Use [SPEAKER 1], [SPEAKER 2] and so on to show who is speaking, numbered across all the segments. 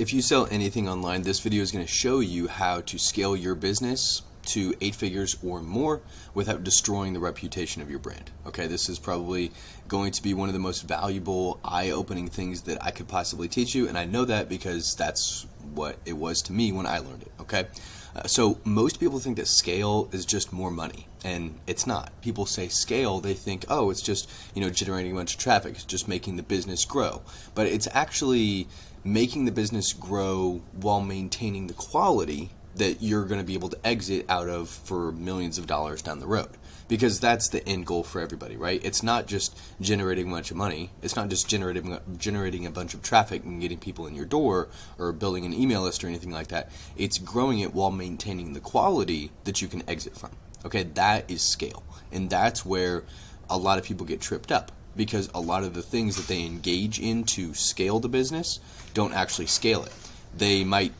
[SPEAKER 1] If you sell anything online, this video is going to show you how to scale your business to 8 figures or more without destroying the reputation of your brand. Okay, this is probably going to be one of the most valuable, eye-opening things that I could possibly teach you, and I know that because that's what it was to me when I learned it. Okay, so most people think that scale is just more money, and it's not. People say scale, they think, oh, it's just generating a bunch of traffic, it's just making the business grow, but it's actually making the business grow while maintaining the quality that you're going to be able to exit out of for millions of dollars down the road. Because that's the end goal for everybody, right? It's not just generating a bunch of money. It's not just generating a bunch of traffic and getting people in your door or building an email list or anything like that. It's growing it while maintaining the quality that you can exit from. Okay, that is scale. And that's where a lot of people get tripped up, because a lot of the things that they engage in to scale the business don't actually scale it. They might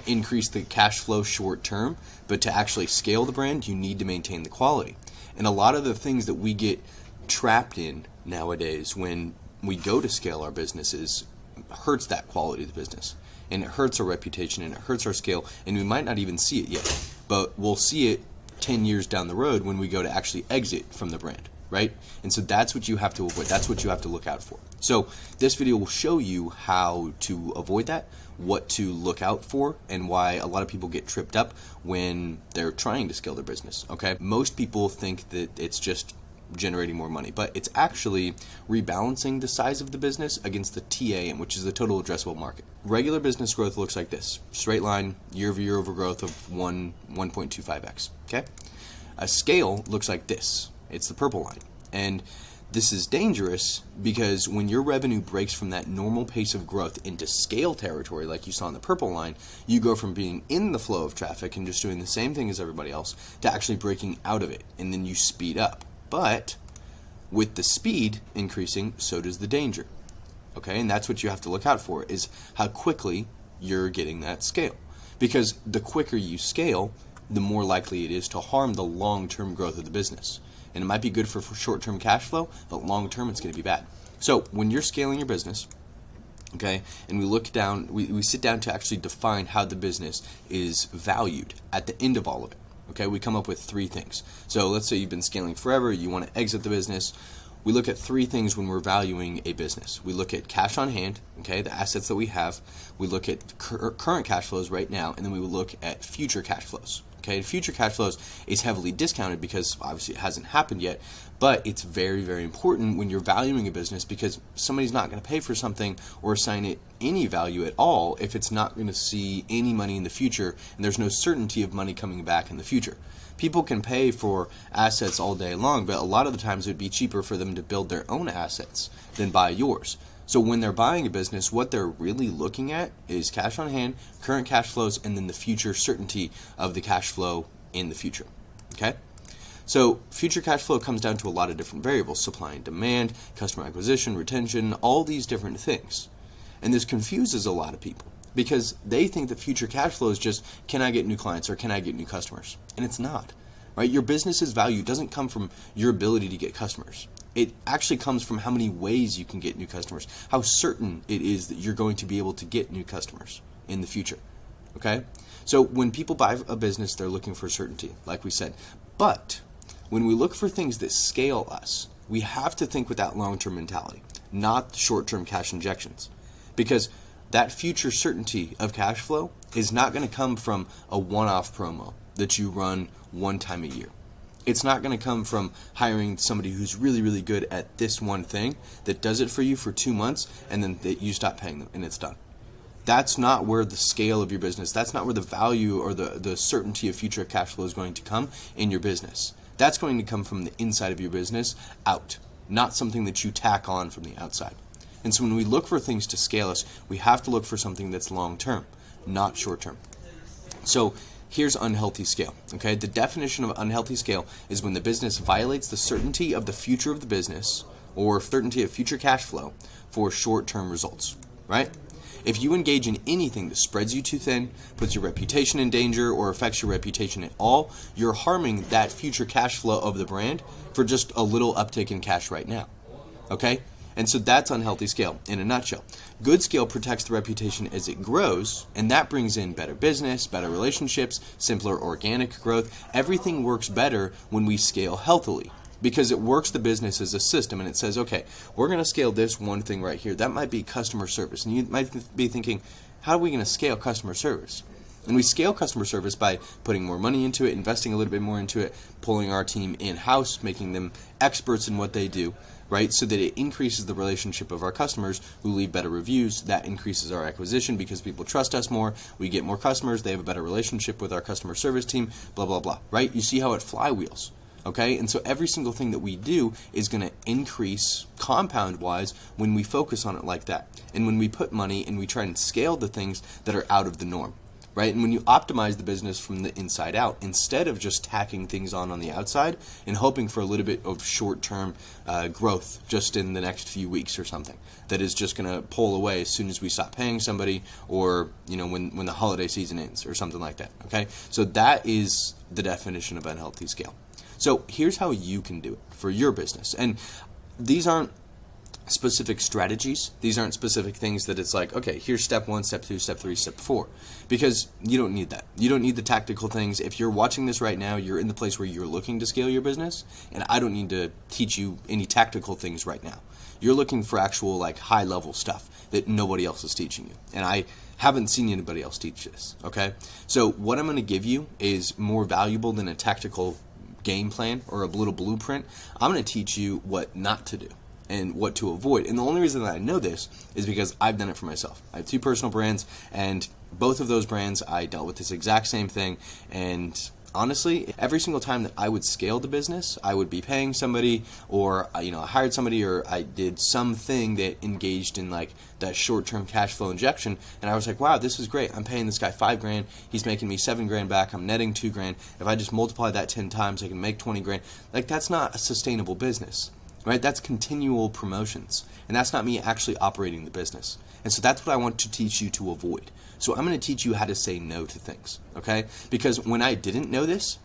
[SPEAKER 1] increase the cash flow short term, but to actually scale the brand, you need to maintain the quality. And a lot of the things that we get trapped in nowadays when we go to scale our businesses hurts that quality of the business, and it hurts our reputation, and it hurts our scale, and we might not even see it yet, but we'll see it 10 years down the road when we go to actually exit from the brand, right? And so that's what you have to avoid. That's what you have to look out for. So this video will show you how to avoid that, what to look out for, and why a lot of people get tripped up when they're trying to scale their business. Okay, most people think that it's just generating more money, but it's actually rebalancing the size of the business against the TAM, which is the total addressable market. Regular business growth looks like this: straight line, year-over-year overgrowth of 1.25x. Okay, a scale looks like this. It's the purple line, and this is dangerous because when your revenue breaks from that normal pace of growth into scale territory, like you saw in the purple line, you go from being in the flow of traffic and just doing the same thing as everybody else to actually breaking out of it, and then you speed up. But with the speed increasing, so does the danger. Okay, and that's what you have to look out for, is how quickly you're getting that scale. Because the quicker you scale, the more likely it is to harm the long-term growth of the business. And it might be good for short-term cash flow, but long-term it's going to be bad. So when you're scaling your business, okay, and we look down, we sit down to actually define how the business is valued at the end of all of it. Okay, we come up with 3 things. So let's say you've been scaling forever, you want to exit the business. We look at 3 things when we're valuing a business. We look at cash on hand, okay, the assets that we have. We look at current cash flows right now, and then we will look at future cash flows. Okay, future cash flows is heavily discounted because obviously it hasn't happened yet, but it's very, very important when you're valuing a business, because somebody's not going to pay for something or assign it any value at all if it's not going to see any money in the future, and there's no certainty of money coming back in the future. People can pay for assets all day long, but a lot of the times it would be cheaper for them to build their own assets than buy yours. So when they're buying a business, what they're really looking at is cash on hand, current cash flows, and then the future certainty of the cash flow in the future. Okay? So future cash flow comes down to a lot of different variables: supply and demand, customer acquisition, retention, all these different things. And this confuses a lot of people because they think that future cash flow is just, can I get new clients or can I get new customers? And it's not. Right? Your business's value doesn't come from your ability to get customers. It actually comes from how many ways you can get new customers, how certain it is that you're going to be able to get new customers in the future. Okay? So when people buy a business, they're looking for certainty, like we said. But when we look for things that scale us, we have to think with that long-term mentality, not short-term cash injections. Because that future certainty of cash flow is not going to come from a one-off promo that you run one time a year. It's not going to come from hiring somebody who's really, really good at this one thing that does it for you for 2 months and then you stop paying them and it's done. That's not where the scale of your business, that's not where the value or the certainty of future cash flow is going to come in your business. That's going to come from the inside of your business out, not something that you tack on from the outside. And so when we look for things to scale us, we have to look for something that's long-term, not short-term. So here's unhealthy scale. Okay, the definition of unhealthy scale is when the business violates the certainty of the future of the business or certainty of future cash flow for short-term results, right? If you engage in anything that spreads you too thin, puts your reputation in danger, or affects your reputation at all, you're harming that future cash flow of the brand for just a little uptick in cash right now. Okay? And so that's unhealthy scale in a nutshell. Good scale protects the reputation as it grows, and that brings in better business, better relationships, simpler organic growth. Everything works better when we scale healthily, because it works the business as a system, and it says, okay, we're going to scale this one thing right here. That might be customer service. And you might be thinking, how are we going to scale customer service? And we scale customer service by putting more money into it, investing a little bit more into it, pulling our team in-house, making them experts in what they do, right? So that it increases the relationship of our customers who leave better reviews. That increases our acquisition because people trust us more. We get more customers. They have a better relationship with our customer service team, blah, blah, blah, right? You see how it flywheels, okay? And so every single thing that we do is going to increase compound-wise when we focus on it like that. And when we put money and we try and scale the things that are out of the norm. Right? And when you optimize the business from the inside out, instead of just tacking things on the outside and hoping for a little bit of short-term growth just in the next few weeks or something that is just going to pull away as soon as we stop paying somebody, or when the holiday season ends or something like that. Okay, so that is the definition of unhealthy scale. So here's how you can do it for your business, and these aren't specific strategies. These aren't specific things that it's like, okay, here's step 1, step 2, step 3, step 4, because you don't need that. You don't need the tactical things. If you're watching this right now, you're in the place where you're looking to scale your business, and I don't need to teach you any tactical things right now. You're looking for actual like high level stuff that nobody else is teaching you, and I haven't seen anybody else teach this. Okay, so what I'm going to give you is more valuable than a tactical game plan or a little blueprint. I'm going to teach you what not to do and what to avoid. And the only reason that I know this is because I've done it for myself. I have 2 personal brands, and both of those brands I dealt with this exact same thing. And honestly, every single time that I would scale the business, I would be paying somebody, or I hired somebody, or I did something that engaged in like that short-term cash flow injection, and I was like, wow, this is great. I'm paying this guy $5,000, he's making me $7,000 back, I'm netting $2,000. If I just multiply that 10 times, I can make $20,000. Like, that's not a sustainable business. Right? That's continual promotions, and that's not me actually operating the business. And so that's what I want to teach you to avoid. So I'm going to teach you how to say no to things, okay? Because when I didn't know this,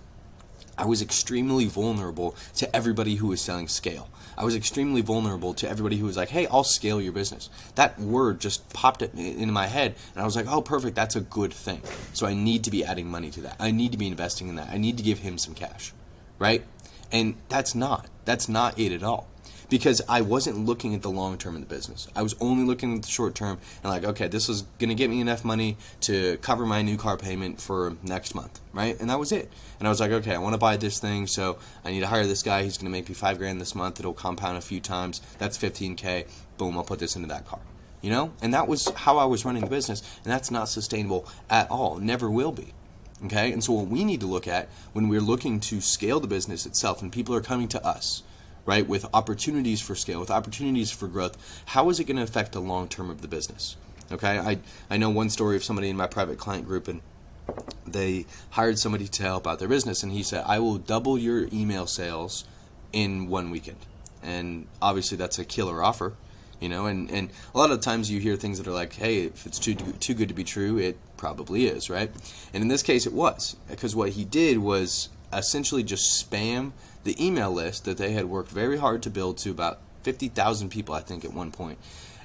[SPEAKER 1] I was extremely vulnerable to everybody who was selling scale. I was extremely vulnerable to everybody who was like, hey, I'll scale your business. That word just popped into my head, and I was like, oh, perfect, that's a good thing. So I need to be adding money to that. I need to be investing in that. I need to give him some cash, right? And that's not it at all. Because I wasn't looking at the long term of the business. I was only looking at the short term and like, okay, this is going to get me enough money to cover my new car payment for next month, right? And that was it. And I was like, okay, I want to buy this thing, so I need to hire this guy. He's going to make me $5,000 this month. It'll compound a few times. That's $15,000. Boom, I'll put this into that car. And that was how I was running the business, and that's not sustainable at all. Never will be. Okay? And so what we need to look at when we're looking to scale the business itself, and people are coming to us, right, with opportunities for scale, with opportunities for growth, how is it going to affect the long term of the business? Okay, I know one story of somebody in my private client group, and they hired somebody to help out their business, and he said, I will double your email sales in 1 weekend. And obviously that's a killer offer, and a lot of times you hear things that are like, hey, if it's too good to be true, it probably is, right? And in this case it was, because what he did was essentially just spam the email list that they had worked very hard to build to about 50,000 people, I think, at one point.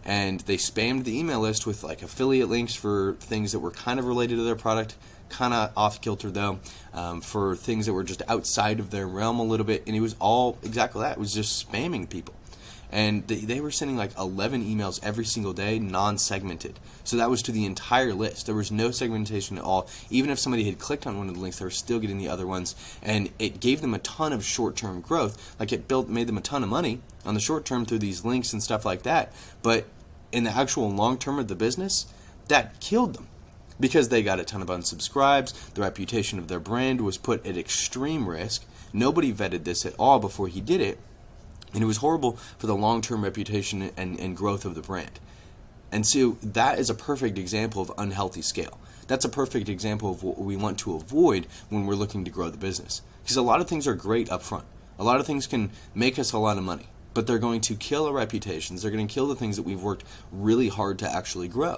[SPEAKER 1] And they spammed the email list with like affiliate links for things that were kind of related to their product, kind of off kilter though, for things that were just outside of their realm a little bit. And it was all exactly that. It was just spamming people. And they were sending like 11 emails every single day, non-segmented. So that was to the entire list. There was no segmentation at all. Even if somebody had clicked on one of the links, they were still getting the other ones. And it gave them a ton of short-term growth. Like, it made them a ton of money on the short term through these links and stuff like that. But in the actual long term of the business, that killed them. Because they got a ton of unsubscribes, the reputation of their brand was put at extreme risk. Nobody vetted this at all before he did it. And it was horrible for the long-term reputation and growth of the brand. And so that is a perfect example of unhealthy scale. That's a perfect example of what we want to avoid when we're looking to grow the business. Because a lot of things are great up front. A lot of things can make us a lot of money. But they're going to kill our reputations. They're going to kill the things that we've worked really hard to actually grow.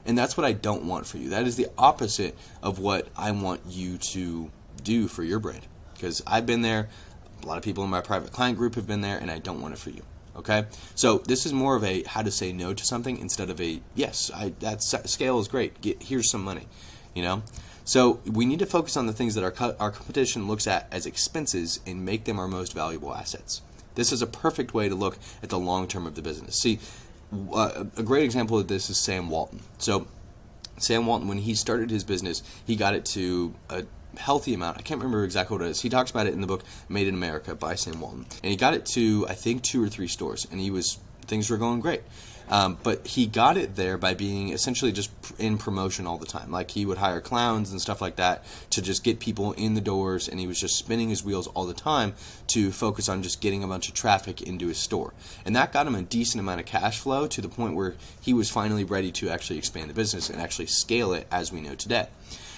[SPEAKER 1] And that's what I don't want for you. That is the opposite of what I want you to do for your brand. Because I've been there. A lot of people in my private client group have been there, and I don't want it for you. Okay, so this is more of a how to say no to something instead of a yes, that scale is great. Here's some money, you know. So we need to focus on the things that our competition looks at as expenses and make them our most valuable assets. This is a perfect way to look at the long term of the business. See, a great example of this is Sam Walton. So Sam Walton, when he started his business, he got it to a healthy amount. I can't remember exactly what it is. He talks about it in the book Made in America by Sam Walton. And he got it to, I think, 2 or 3 stores. And things were going great. But he got it there by being essentially just in promotion all the time. Like, he would hire clowns and stuff like that to just get people in the doors, and he was just spinning his wheels all the time to focus on just getting a bunch of traffic into his store. And that got him a decent amount of cash flow to the point where he was finally ready to actually expand the business and actually scale it as we know today.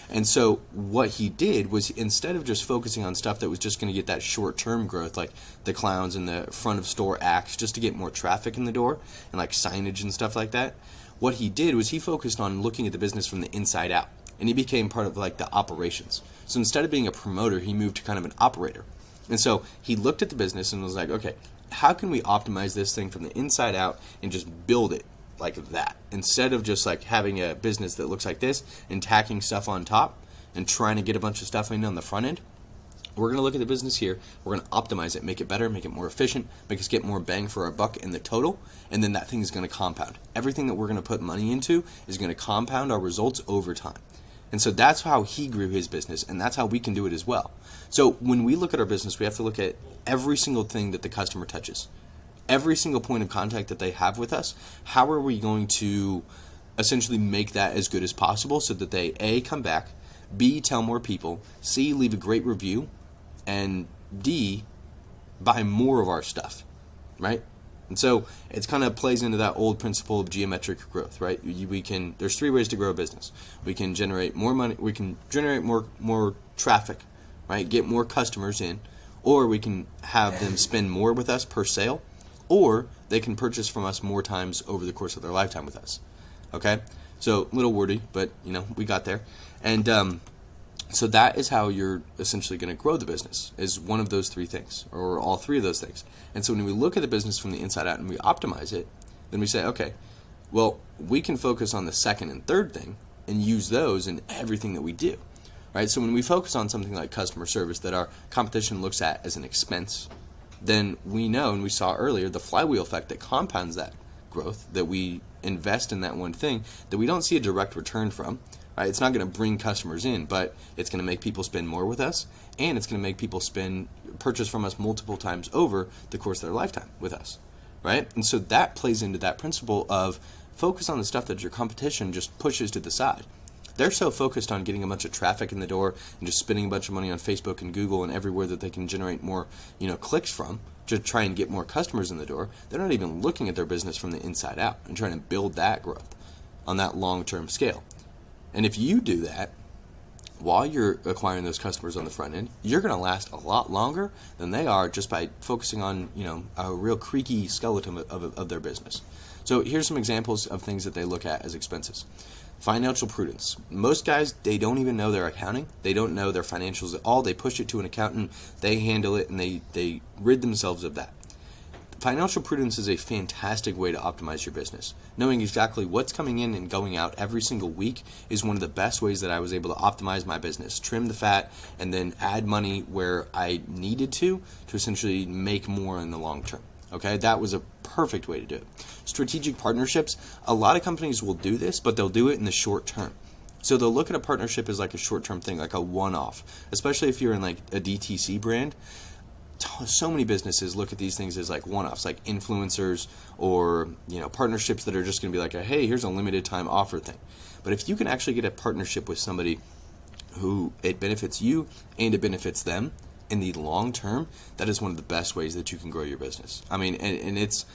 [SPEAKER 1] And so what he did was, instead of just focusing on stuff that was just going to get that short-term growth, like the clowns and the front of store acts just to get more traffic in the door and like signage and stuff like that, what he did was he focused on looking at the business from the inside out, and he became part of like the operations. So instead of being a promoter, he moved to kind of an operator. And so he looked at the business and was like, okay, how can we optimize this thing from the inside out and just build it like that, instead of just like having a business that looks like this and tacking stuff on top and trying to get a bunch of stuff in on the front end. We're going to look at the business here, we're going to optimize it, make it better, make it more efficient, make us get more bang for our buck in the total, and then that thing is going to compound. Everything that we're going to put money into is going to compound our results over time. And so that's how he grew his business, and that's how we can do it as well. So when we look at our business, we have to look at every single thing that the customer touches. Every single point of contact that they have with us, how are we going to essentially make that as good as possible so that they, A, come back, B, tell more people, C, leave a great review, and D, buy more of our stuff, right? And so it kind of plays into that old principle of geometric growth, right? There's 3 ways to grow a business. We can generate more money, we can generate more traffic, right? Get more customers in, or we can have them spend more with us per sale, or they can purchase from us more times over the course of their lifetime with us. Okay? So, a little wordy, but, we got there. And so that is how you're essentially going to grow the business, is one of those 3 things, or all 3 of those things. And so when we look at the business from the inside out and we optimize it, then we say, okay, well, we can focus on the second and third thing and use those in everything that we do. Right? So when we focus on something like customer service that our competition looks at as an expense, then we know, and we saw earlier, the flywheel effect that compounds that growth, that we invest in that one thing that we don't see a direct return from. Right? It's not going to bring customers in, but it's going to make people spend more with us, and it's going to make people purchase from us multiple times over the course of their lifetime with us. Right? And so that plays into that principle of focus on the stuff that your competition just pushes to the side. They're so focused on getting a bunch of traffic in the door and just spending a bunch of money on Facebook and Google and everywhere that they can generate more, clicks from to try and get more customers in the door. They're not even looking at their business from the inside out and trying to build that growth on that long-term scale. And if you do that while you're acquiring those customers on the front end, you're going to last a lot longer than they are just by focusing on, a real creaky skeleton of their business. So here's some examples of things that they look at as expenses. Financial prudence. Most guys, they don't even know their accounting. They don't know their financials at all. They push it to an accountant, they handle it, and they rid themselves of that. Financial prudence is a fantastic way to optimize your business. Knowing exactly what's coming in and going out every single week is one of the best ways that I was able to optimize my business, trim the fat, and then add money where I needed to essentially make more in the long term. Okay, that was a perfect way to do it. Strategic partnerships, a lot of companies will do this, but they'll do it in the short term. So they'll look at a partnership as like a short-term thing, like a one-off, especially if you're in like a DTC brand. So many businesses look at these things as like one-offs, like influencers or partnerships that are just going to be like, hey, here's a limited time offer thing. But if you can actually get a partnership with somebody who it benefits you and it benefits them in the long term, that is one of the best ways that you can grow your business. I mean, and it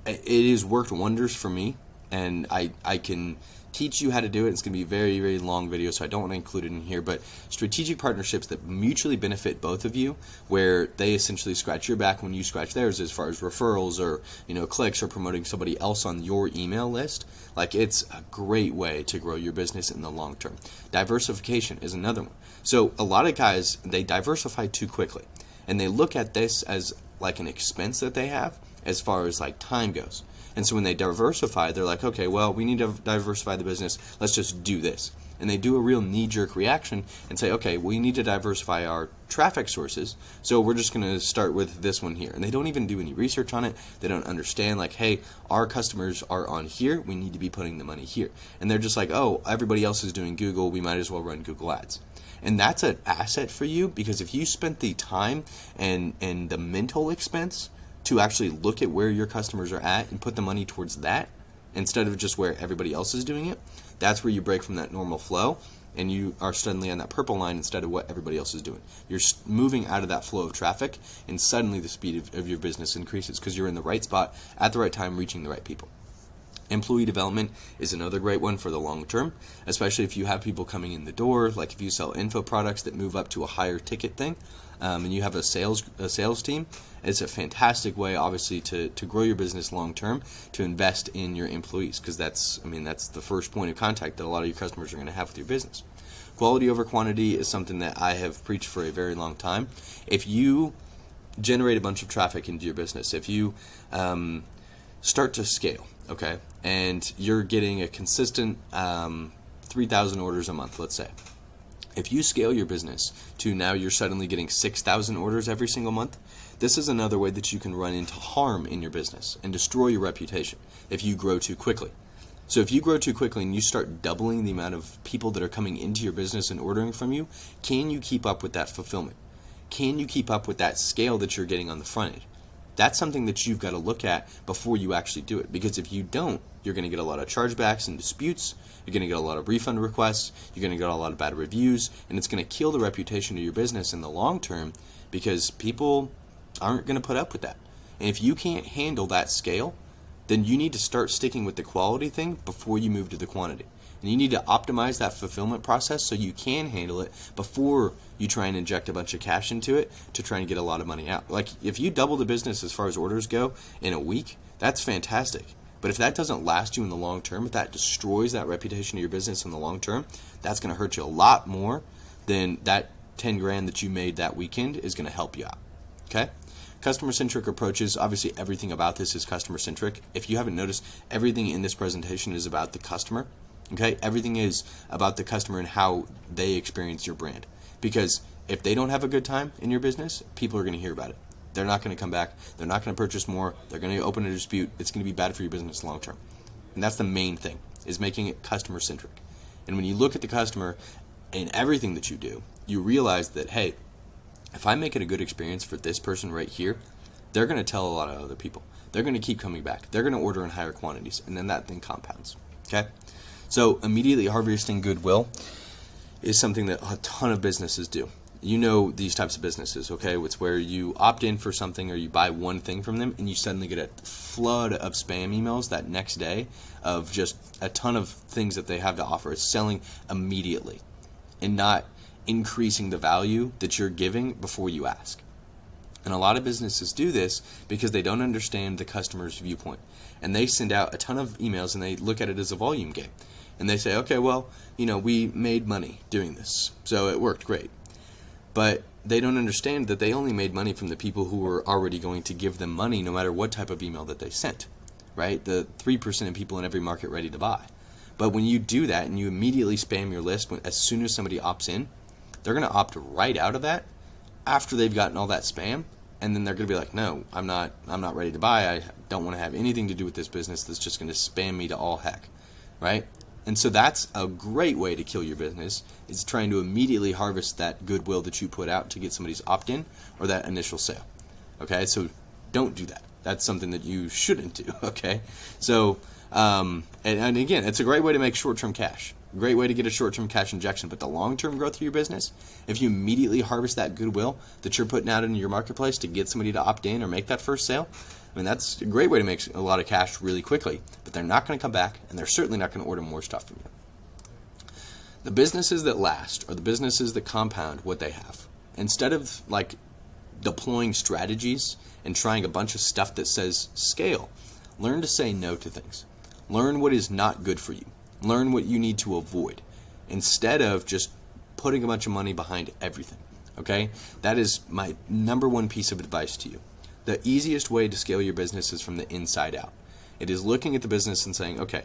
[SPEAKER 1] has worked wonders for me, and I can teach you how to do it. It's going to be a very, very long video, so I don't want to include it in here, but strategic partnerships that mutually benefit both of you, where they essentially scratch your back when you scratch theirs as far as referrals or clicks or promoting somebody else on your email list. Like, it's a great way to grow your business in the long term. Diversification is another one. So a lot of guys, they diversify too quickly, and they look at this as like an expense that they have as far as like time goes. And so when they diversify, they're like, okay, well, we need to diversify the business. Let's just do this. And they do a real knee-jerk reaction and say, okay, we need to diversify our traffic sources, so we're just going to start with this one here. And they don't even do any research on it. They don't understand, like, hey, our customers are on here. We need to be putting the money here. And they're just like, oh, everybody else is doing Google. We might as well run Google Ads. And that's an asset for you, because if you spent the time and the mental expense to actually look at where your customers are at and put the money towards that instead of just where everybody else is doing it, that's where you break from that normal flow and you are suddenly on that purple line instead of what everybody else is doing. You're moving out of that flow of traffic, and suddenly the speed of your business increases because you're in the right spot at the right time, reaching the right people. Employee development is another great one for the long term, especially if you have people coming in the door, like if you sell info products that move up to a higher ticket thing, and you have a sales team. It's a fantastic way, obviously, to grow your business long term, to invest in your employees, because that's the first point of contact that a lot of your customers are going to have with your business. Quality over quantity is something that I have preached for a very long time. If you generate a bunch of traffic into your business, if you start to scale, okay, and you're getting a consistent 3,000 orders a month, let's say. If you scale your business to now you're suddenly getting 6,000 orders every single month, this is another way that you can run into harm in your business and destroy your reputation if you grow too quickly. So if you grow too quickly and you start doubling the amount of people that are coming into your business and ordering from you, can you keep up with that fulfillment? Can you keep up with that scale that you're getting on the front end? That's something that you've got to look at before you actually do it, because if you don't, you're going to get a lot of chargebacks and disputes, you're going to get a lot of refund requests, you're going to get a lot of bad reviews, and it's going to kill the reputation of your business in the long term, because people aren't going to put up with that. And if you can't handle that scale, then you need to start sticking with the quality thing before you move to the quantity. And you need to optimize that fulfillment process so you can handle it before you try and inject a bunch of cash into it to try and get a lot of money out. Like, if you double the business as far as orders go in a week, that's fantastic. But if that doesn't last you in the long term, if that destroys that reputation of your business in the long term, that's going to hurt you a lot more than that 10 grand that you made that weekend is going to help you out. Okay? Customer-centric approaches, obviously everything about this is customer-centric. If you haven't noticed, everything in this presentation is about the customer. Okay? Everything is about the customer and how they experience your brand. Because if they don't have a good time in your business, people are going to hear about it. They're not going to come back. They're not going to purchase more. They're going to open a dispute. It's going to be bad for your business long term. And that's the main thing, is making it customer-centric. And when you look at the customer in everything that you do, you realize that, hey, if I make it a good experience for this person right here, they're going to tell a lot of other people. They're going to keep coming back. They're going to order in higher quantities, and then that thing compounds. Okay? So immediately harvesting goodwill is something that a ton of businesses do. You know these types of businesses, okay? It's where you opt in for something or you buy one thing from them and you suddenly get a flood of spam emails that next day of just a ton of things that they have to offer. It's selling immediately and not increasing the value that you're giving before you ask. And a lot of businesses do this because they don't understand the customer's viewpoint. And they send out a ton of emails and they look at it as a volume game. And they say, okay, well, we made money doing this, so it worked great. But they don't understand that they only made money from the people who were already going to give them money no matter what type of email that they sent, right? The 3% of people in every market ready to buy. But when you do that and you immediately spam your list as soon as somebody opts in, they're going to opt right out of that after they've gotten all that spam, and then they're going to be like, no, I'm not ready to buy. I don't want to have anything to do with this business that's just going to spam me to all heck, right? And so that's a great way to kill your business, is trying to immediately harvest that goodwill that you put out to get somebody's opt-in or that initial sale. Okay, so don't do that. That's something that you shouldn't do, okay? So, and again, it's a great way to make short-term cash. Great way to get a short-term cash injection, but the long-term growth of your business, if you immediately harvest that goodwill that you're putting out into your marketplace to get somebody to opt in or make that first sale, that's a great way to make a lot of cash really quickly, but they're not going to come back, and they're certainly not going to order more stuff from you. The businesses that last are the businesses that compound what they have. Instead of deploying strategies and trying a bunch of stuff that says scale, learn to say no to things. Learn what is not good for you. Learn what you need to avoid instead of just putting a bunch of money behind everything. Okay? That is my number one piece of advice to you. The easiest way to scale your business is from the inside out. It is looking at the business and saying, okay,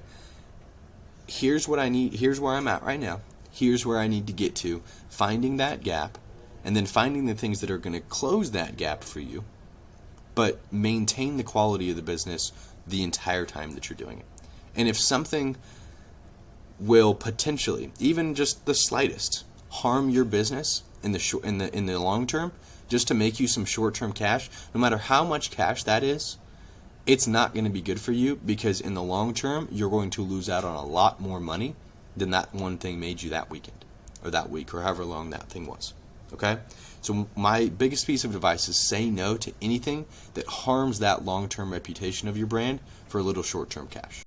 [SPEAKER 1] here's what I need, here's where I'm at right now, here's where I need to get to, finding that gap, and then finding the things that are going to close that gap for you, but maintain the quality of the business the entire time that you're doing it. And if something will potentially, even just the slightest, harm your business in the long term, just to make you some short-term cash, no matter how much cash that is, it's not going to be good for you, because in the long term, you're going to lose out on a lot more money than that one thing made you that weekend, or that week, or however long that thing was. Okay? So my biggest piece of advice is say no to anything that harms that long-term reputation of your brand for a little short-term cash.